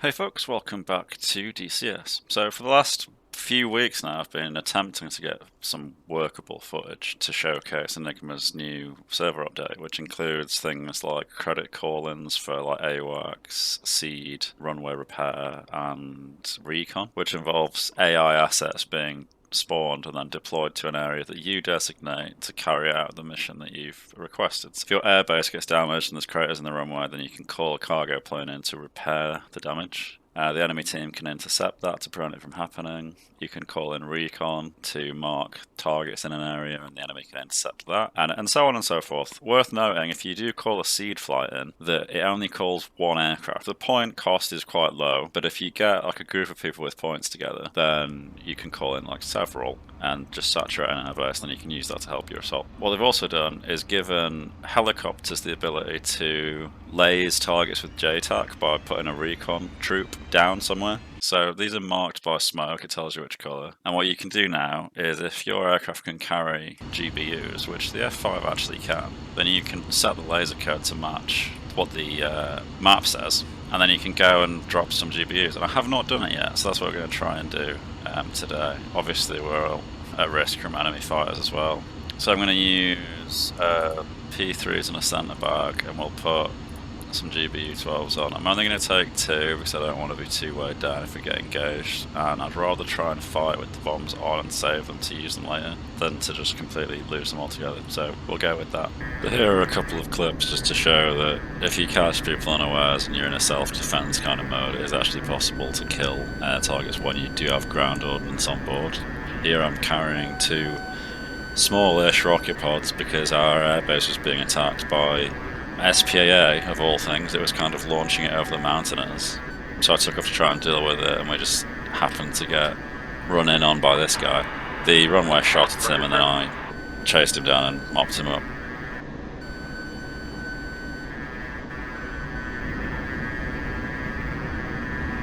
Hey folks, welcome back to DCS. So for the last few weeks now I've been attempting to get some workable footage to showcase Enigma's new server update, which includes things like credit call-ins for like AWACS, seed, runway repair and recon, which involves AI assets being spawned and then deployed to an area that you designate to carry out the mission that you've requested. So if your airbase gets damaged and there's craters in the runway, then you can call a cargo plane in to repair the damage. The enemy team can intercept that to prevent it from happening. You can call in recon to mark targets in an area and the enemy can intercept that, and so on and so forth. Worth noting, if you do call a seed flight in, that it only calls one aircraft. The point cost is quite low, but if you get like a group of people with points together, then you can call in like several and just saturate an airbase, then you can use that to help your assault. What they've also done is given helicopters the ability to laze targets with JTAC by putting a recon troop down somewhere. So these are marked by smoke, it tells you which colour. And what you can do now is if your aircraft can carry GBUs, which the F-5 actually can, then you can set the laser code to match what the map says. And then you can go and drop some GBUs. And I have not done it yet, so that's what we're going to try and do today. Obviously we're all at risk from enemy fighters as well. So I'm going to use P3s in a centre bag and we'll put some GBU-12s on. I'm only going to take two because I don't want to be too weighed down if we get engaged, and I'd rather try and fight with the bombs on and save them to use them later than to just completely lose them altogether, so we'll go with that. But here are a couple of clips just to show that if you catch people unawares and you're in a self-defense kind of mode, it is actually possible to kill targets when you do have ground ordnance on board. Here I'm carrying two smallish rocket pods because our airbase was being attacked by SPAA, of all things. It was kind of launching it over the mountainers. So I took off to try and deal with it, and we just happened to get run in on by this guy. The runway shot at him, and then I chased him down and mopped him up.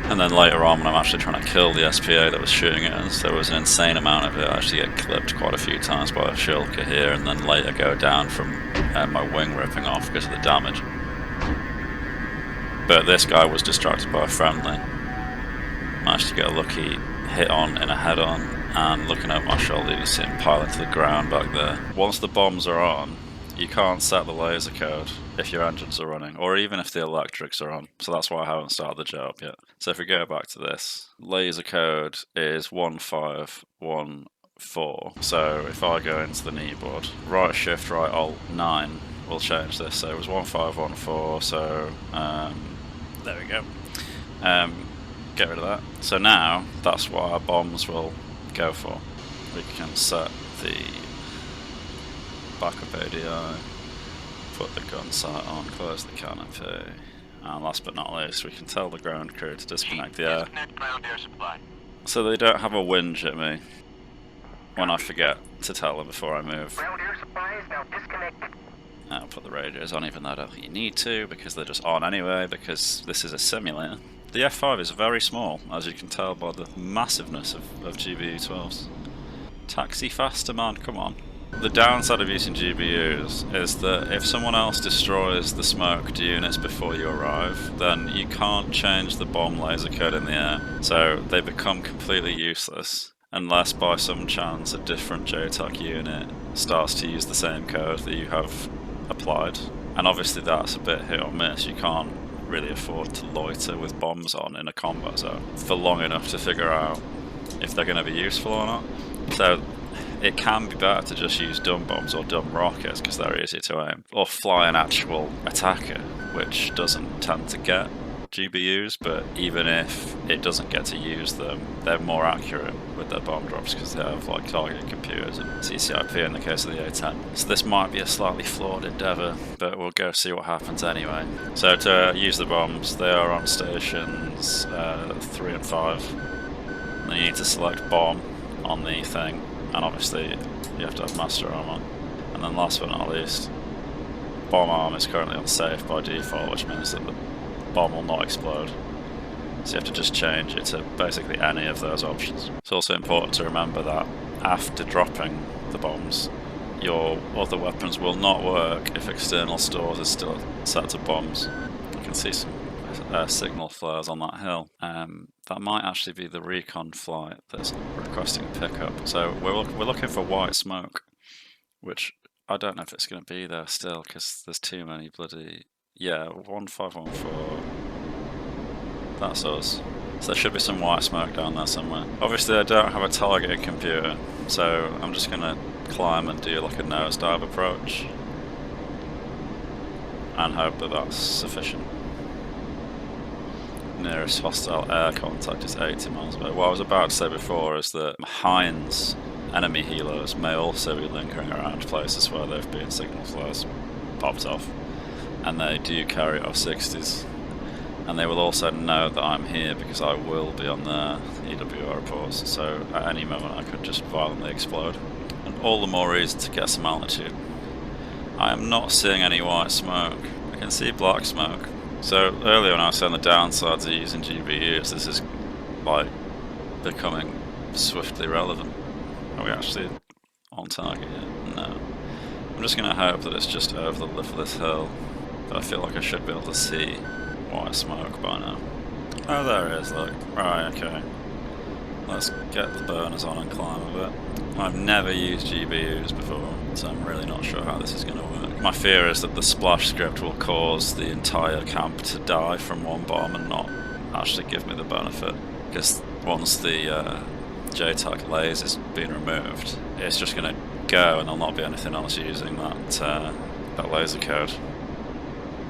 And then later on, when I'm actually trying to kill the SPA that was shooting at us, there was an insane amount of it. I actually get clipped quite a few times by a shulker here, and then later go down from my wing ripping off because of the damage. But this guy was distracted by a friendly. Managed to get a lucky hit on in a head-on, and looking over my shoulder, you see him pile into the ground back there. Once the bombs are on, you can't set the laser code if your engines are running, or even if the electrics are on, so that's why I haven't started the job yet. So if we go back to this, laser code is 1514, so if I go into the knee board, right shift, right alt 9 will change this, so it was 1514, so there we go. Get rid of that. So now, that's what our bombs will go for. We can set the backup ADI, put the gun sight on, close the canopy, and last but not least, we can tell the ground crew to disconnect the air. Disconnect ground air supply. So they don't have a whinge at me when I forget to tell them before I move. Ground air supply is now disconnected. I'll put the radios on even though I don't think you need to, because they're just on anyway, because this is a simulator. The F5 is very small, as you can tell by the massiveness of GBU-12s. Taxi faster, man, come on. The downside of using GBUs is that if someone else destroys the smoked units before you arrive, then you can't change the bomb laser code in the air, so they become completely useless unless by some chance a different JTAC unit starts to use the same code that you have applied. And obviously that's a bit hit or miss. You can't really afford to loiter with bombs on in a combat zone for long enough to figure out if they're going to be useful or not. So it can be better to just use dumb bombs or dumb rockets because they're easier to aim, or fly an actual attacker, which doesn't tend to get GBUs, but even if it doesn't get to use them, they're more accurate with their bomb drops because they have like targeting computers and CCIP in the case of the A10. So this might be a slightly flawed endeavour, but we'll go see what happens anyway. So to use the bombs, they are on stations 3 and 5. Then you need to select bomb on the thing, and obviously you have to have master arm on. And then last but not least, bomb arm is currently on safe by default, which means that the bomb will not explode. So you have to just change it to basically any of those options. It's also important to remember that after dropping the bombs, your other weapons will not work if external stores are still set to bombs. You can see some signal flares on that hill. That might actually be the recon flight that's requesting pickup. So we're looking for white smoke, which I don't know if it's going to be there still because there's too many bloody... Yeah, 1514. That's us. So there should be some white smoke down there somewhere. Obviously I don't have a targeting computer, so I'm just going to climb and do like a nosedive approach and hope that that's sufficient. Nearest hostile air contact is 80 miles away. What I was about to say before is that Heinz enemy helos may also be lingering around places where there have been signal flares popped off, and they do carry off 60s, and they will also know that I'm here because I will be on their EWR reports, so at any moment I could just violently explode. And all the more reason to get some altitude. I am not seeing any white smoke. I can see black smoke. So earlier when I was saying the downsides of using GBUs, this is like becoming swiftly relevant. Are we actually on target yet? No. I'm just going to hope that it's just over the lip of this hill, but I feel like I should be able to see white smoke by now. Oh, there it is, look. Right, okay. Let's get the burners on and climb a bit. I've never used GBUs before, so I'm really not sure how this is going to work. My fear is that the splash script will cause the entire camp to die from one bomb and not actually give me the benefit, because once the JTAC laser's been removed, it's just going to go and there'll not be anything else using that laser code.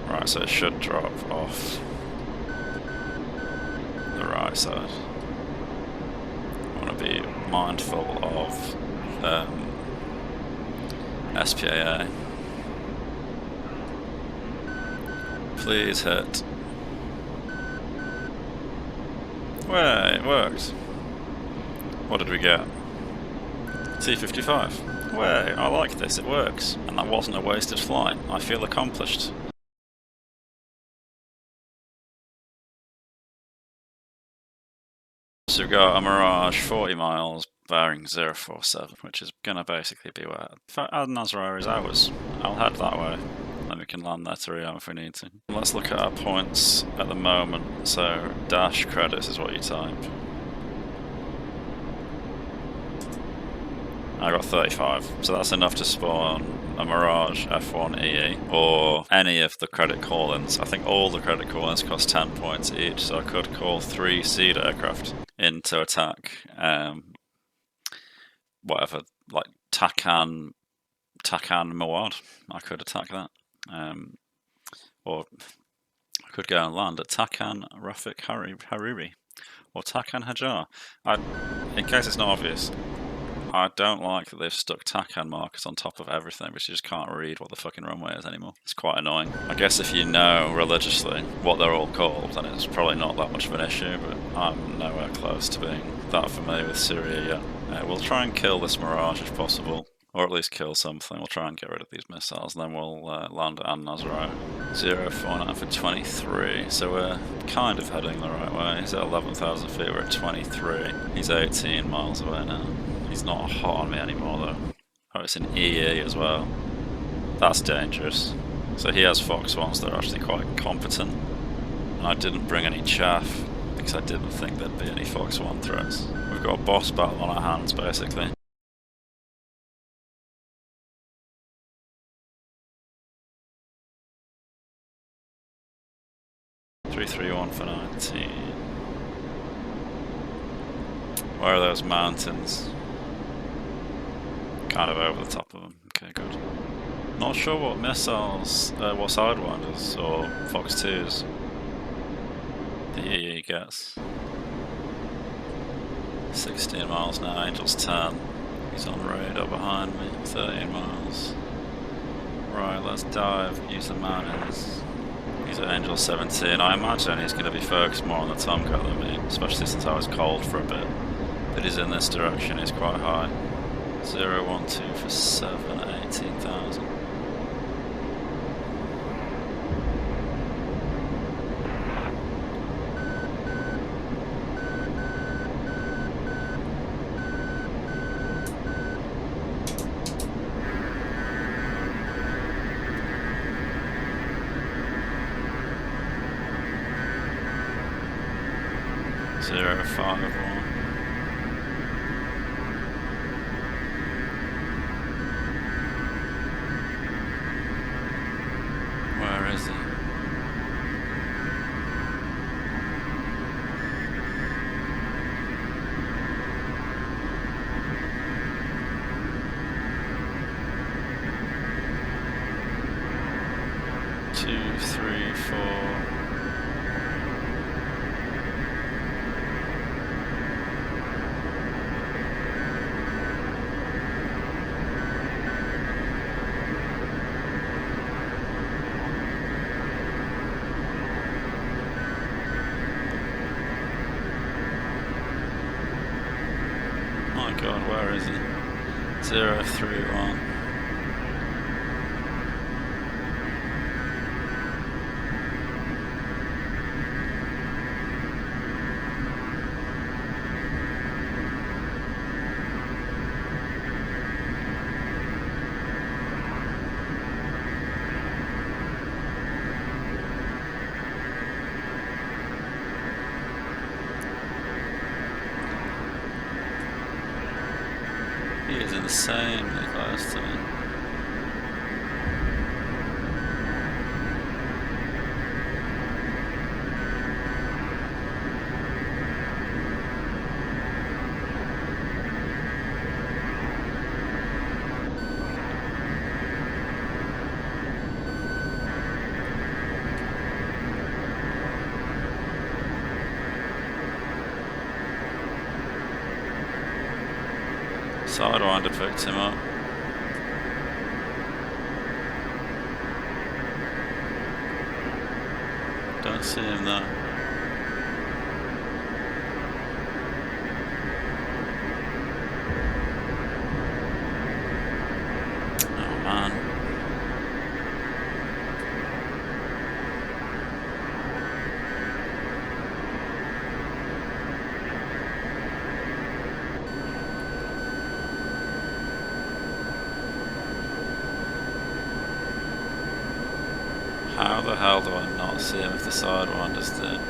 Right, so it should drop off the right side. I want to be mindful of SPAA. Please hit. Way, it worked. What did we get? T55. Way, I like this, it works. And that wasn't a wasted flight. I feel accomplished. So we've got a Mirage 40 miles bearing 047, which is going to basically be where... In fact, Al-Nazra is ours. I'll head that way, and we can land there to Riyadh if we need to. Let's look at our points at the moment. So, dash credits is what you type. I got 35, so that's enough to spawn a Mirage F.1EE or any of the credit call-ins. I think all the credit call-ins cost 10 points each, so I could call 3 seed aircraft in to attack whatever, like TACAN Mawad. I could attack that. Or I could go and land at TACAN Rafik Hariri or TACAN Hajar. In case it's not obvious, I don't like that they've stuck TACAN markers on top of everything, but you just can't read what the fucking runway is anymore. It's quite annoying. I guess if you know religiously what they're all called, then it's probably not that much of an issue, but I'm nowhere close to being that familiar with Syria yet. We'll try and kill this Mirage if possible, or at least kill something. We'll try and get rid of these missiles, and then we'll land at Al-Nazra. 049 for 23, so we're kind of heading the right way. He's at 11,000 feet, we're at 23. He's 18 miles away now. He's not hot on me anymore though. Oh, it's an EE as well. That's dangerous. So he has Fox 1s that are actually quite competent. And I didn't bring any chaff because I didn't think there'd be any Fox 1 threats. We've got a boss battle on our hands basically. .331 for 19. Where are those mountains? Kind of over the top of them. Okay, good. Not sure what missiles, what Sidewinders or Fox 2s the EE gets. 16 miles now, Angel's 10. He's on radar behind me, 13 miles. Right, let's dive, use the mountains. He's at Angel 17. I imagine he's going to be focused more on the Tomcat than me, especially since I was cold for a bit. But he's in this direction, he's quite high. 012 for 7, 18,000. 051. Where is he? Two, three, four. My God, where is he? 031. He is insanely close to me. Sidewinder picked him up. Don't see him though. Oh man. How the hell do I not see him if the Sidewinder's there?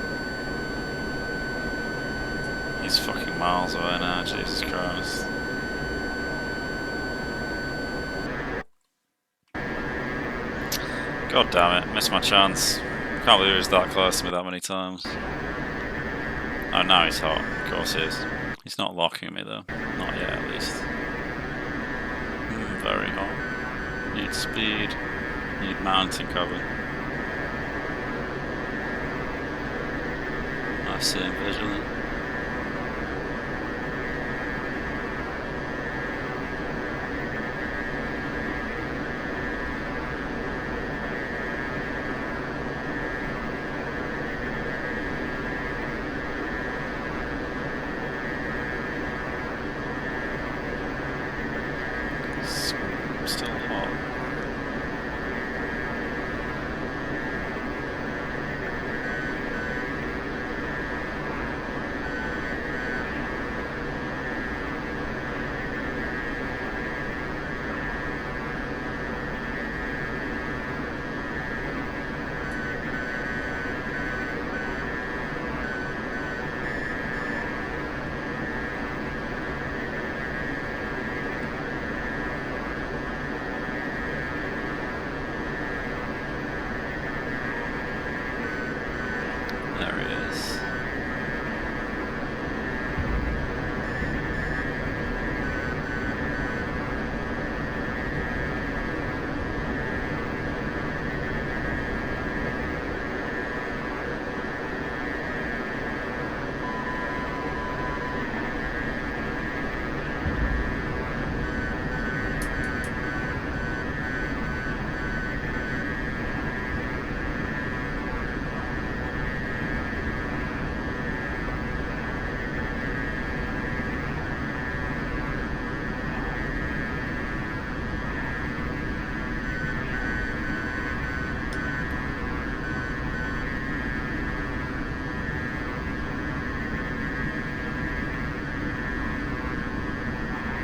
He's fucking miles away now, Jesus Christ. God damn it, missed my chance. Can't believe he was that close to me that many times. Oh, now he's hot. Of course he is. He's not locking me though. Not yet, at least. Very hot. Need speed. Need mountain cover. I see him visually. Still hot. There he is.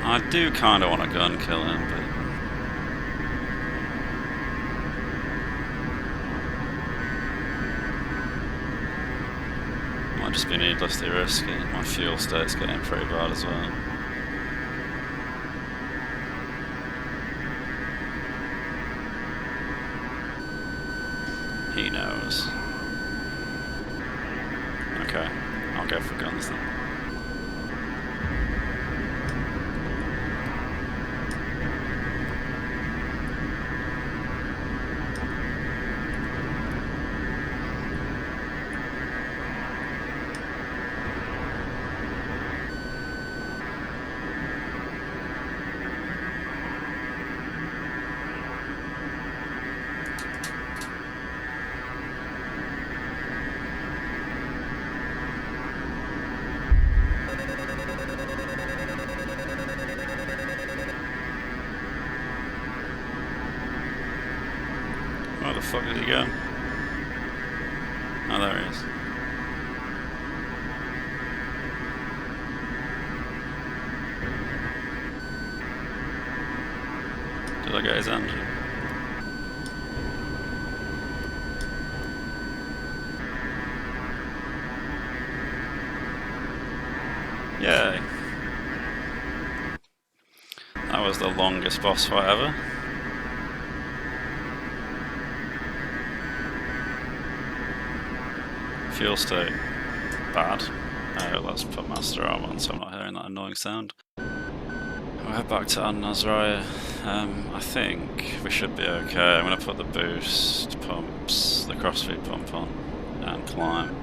I do kind of want to gun kill him, but might just be needlessly risky. My fuel state's getting pretty bad as well. He knows. Okay, I'll go for guns then. Where the fuck did he go? Oh, there he is. Did I get his engine? Yay! That was the longest boss fight ever. Fuel state bad. Let's put master arm on so I'm not hearing that annoying sound. We'll head back to Nazraya. I think we should be okay. I'm going to put the boost pumps, the crossfeed pump on, and climb.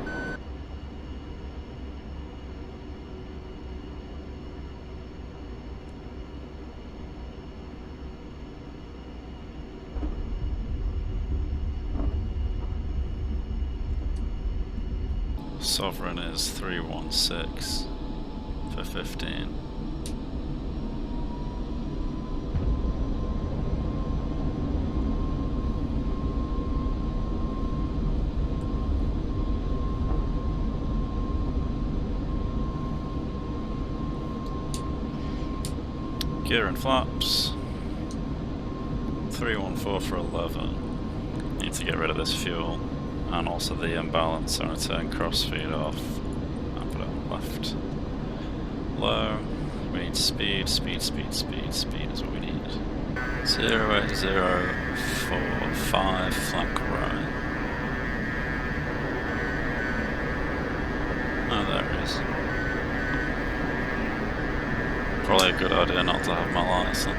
Sovereign is 316 for 15. Gear and flaps. 314 for 11. Need to get rid of this fuel. And also the imbalance, so I'm going to turn crossfeed off and put it on left. Low. We need speed, speed, speed, speed, speed is what we need. 08045 flank right. Oh, there it is. Probably a good idea not to have my lights on.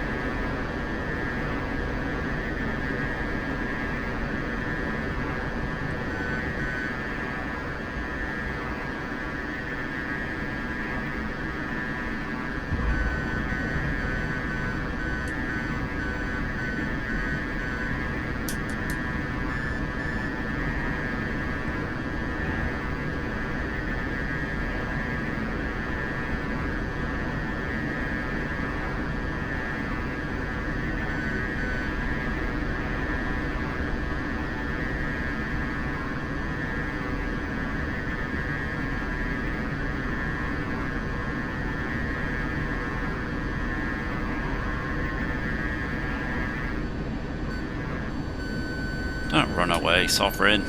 Don't run away, Sovereign.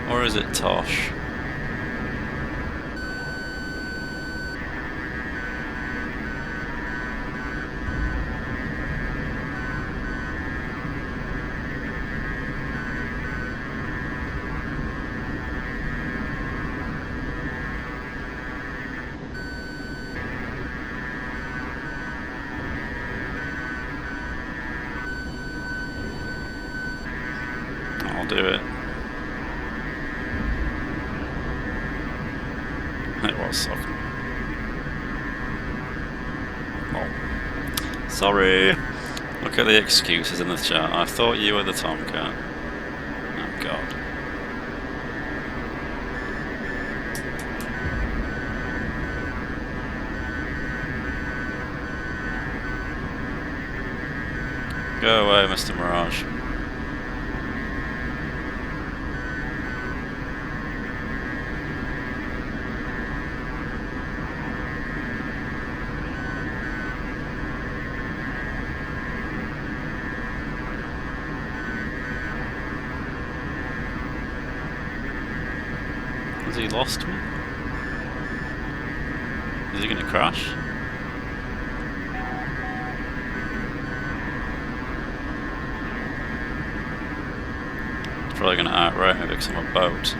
Or is it Tosh? I'll do it. It was Sovereign. Oh. Sorry. Look at the excuses in the chat. I thought you were the Tomcat. Oh god. Go away, Mr. Mirage. he lost me? Is he gonna crash? He's probably gonna outright me because I'm a boat.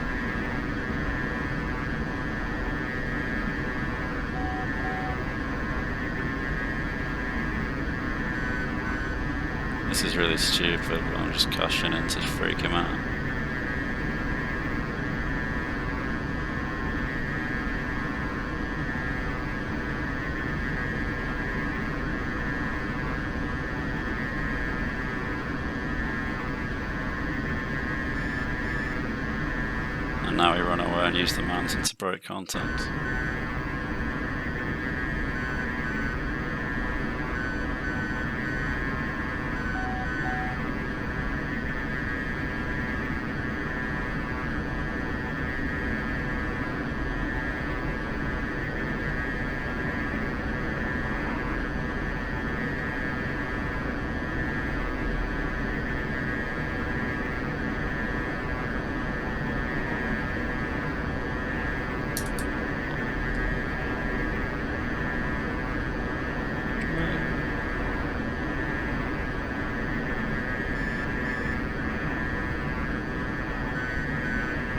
This is really stupid, but I'm just cashing in to freak him out. And now we run away and use the mountain to break contact.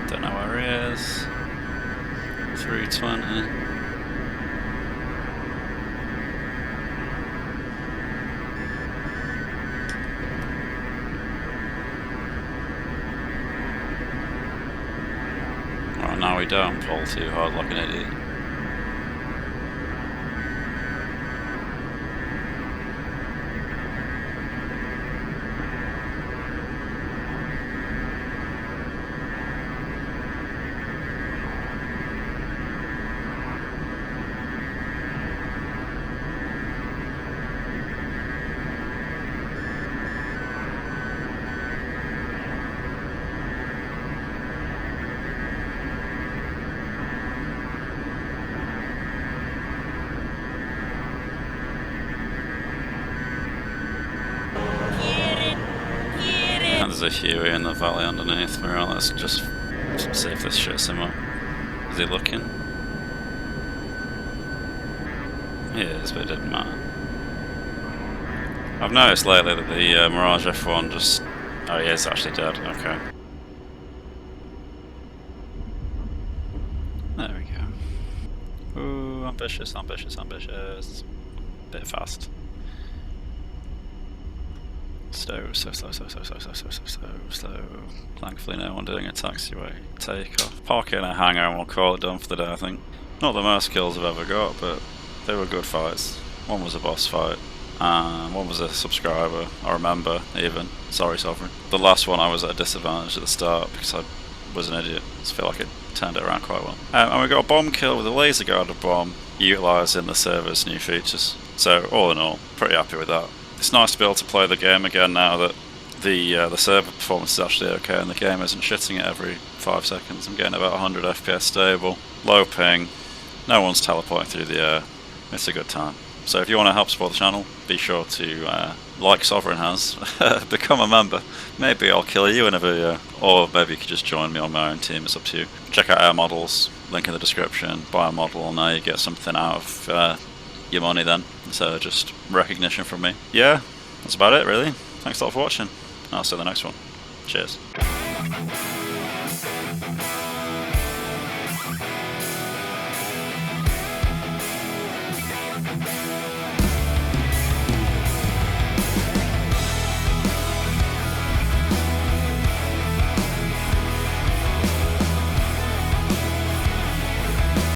Don't know where he is. 320. Right, now we don't pull too hard like an idiot. There's a Huey in the valley underneath me. Right, let's just see if this shits him up. Is he looking? He is, but it didn't matter. I've noticed lately that the Mirage F1 just... Oh, he is actually dead. Okay. There we go. Ooh, ambitious, ambitious, ambitious. Bit fast. Slow. Thankfully no one doing a taxiway takeoff. Park in a hangar and we'll call it done for the day, I think. Not the most kills I've ever got, but they were good fights. One was a boss fight, and one was a subscriber, I remember even. Sorry, Sovereign. The last one I was at a disadvantage at the start because I was an idiot. I feel like it turned it around quite well. And we got a bomb kill with a laser guarded bomb, utilising the server's new features. So all in all, pretty happy with that. It's nice to be able to play the game again now that the server performance is actually okay and the game isn't shitting it every 5 seconds. I'm getting about 100 FPS stable, low ping, no one's teleporting through the air. It's a good time. So if you want to help support the channel, be sure to, like Sovereign has, become a member. Maybe I'll kill you in a video, or maybe you could just join me on my own team, it's up to you. Check out our models, link in the description, buy a model, and now you get something out of your money then. So just recognition from me. Yeah, that's about it really. Thanks a lot for watching. I'll see you in the next one. Cheers.